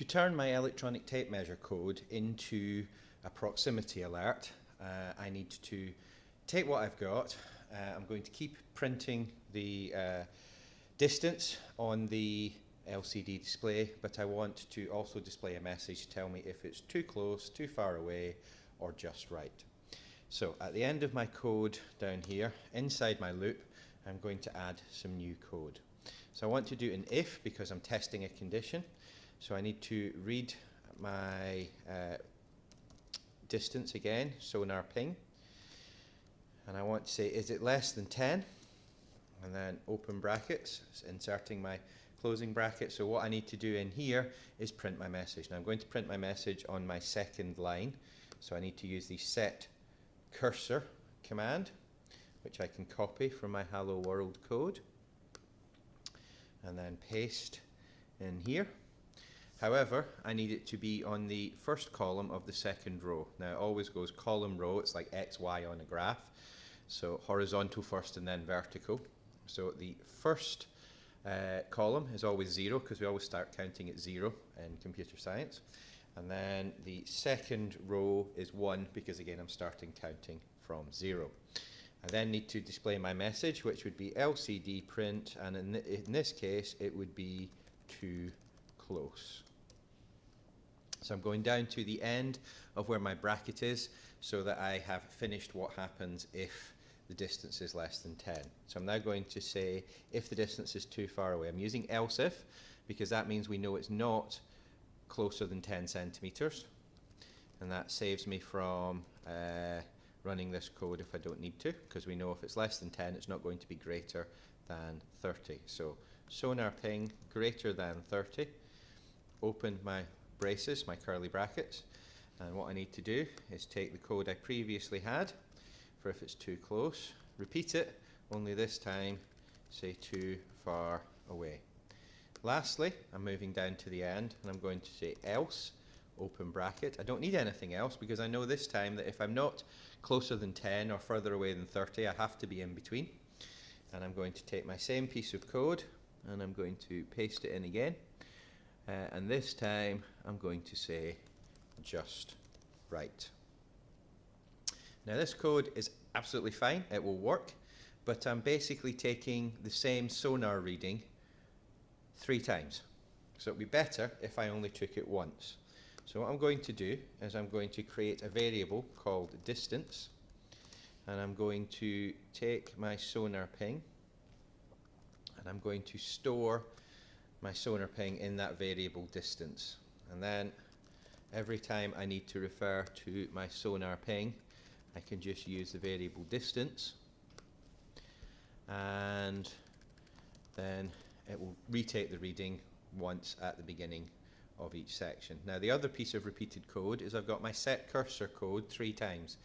To turn my electronic tape measure code into a proximity alert, I need to take what I've got. I'm going to keep printing the distance on the LCD display, but I want to also display a message to tell me if it's too close, too far away, or just right. So at the end of my code down here, inside my loop, I'm going to add some new code. So I want to do an if because I'm testing a condition. So I need to read my distance again, sonar ping. And I want to say, is it less than 10? And then open brackets, inserting my closing bracket. So what I need to do in here is print my message. Now I'm going to print my message on my second line. So I need to use the set cursor command, which I can copy from my hello world code and then paste in here. However, I need it to be on the first column of the second row. Now it always goes column row, it's like X, Y on a graph. So horizontal first and then vertical. So the first column is always 0 because we always start counting at 0 in computer science. And then the second row is 1 because again I'm starting counting from 0. I then need to display my message, which would be LCD print, and in this case it would be too close. So I'm going down to the end of where my bracket is so that I have finished what happens if the distance is less than 10. So I'm now going to say if the distance is too far away. I'm using else if because that means we know it's not closer than 10 centimeters, and that saves me from running this code if I don't need to, because we know if it's less than 10 it's not going to be greater than 30. So sonar ping greater than 30, open my braces, my curly brackets, and what I need to do is take the code I previously had for if it's too close, repeat it, only this time say too far away. Lastly, I'm moving down to the end and I'm going to say else, open bracket. I don't need anything else because I know this time that if I'm not closer than 10 or further away than 30, I have to be in between. And I'm going to take my same piece of code and I'm going to paste it in again. And this time I'm going to say just right. Now this code is absolutely fine, it will work, but I'm basically taking the same sonar reading 3 times. So it would be better if I only took it once. So what I'm going to do is I'm going to create a variable called distance, and I'm going to take my sonar ping and I'm going to store my sonar ping in that variable distance, and then every time I need to refer to my sonar ping I can just use the variable distance, and then it will retake the reading once at the beginning of each section. Now the other piece of repeated code is I've got my set cursor code 3 times.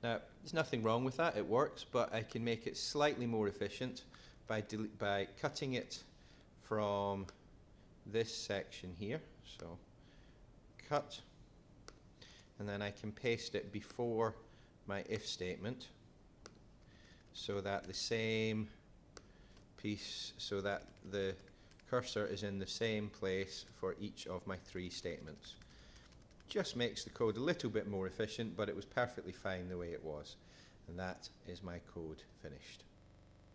Now there's nothing wrong with that, it works, but I can make it slightly more efficient by cutting it from this section here. So cut, and then I can paste it before my if statement so that the same piece, so that the cursor is in the same place for each of my 3 statements. Just makes the code a little bit more efficient, but it was perfectly fine the way it was. And that is my code finished.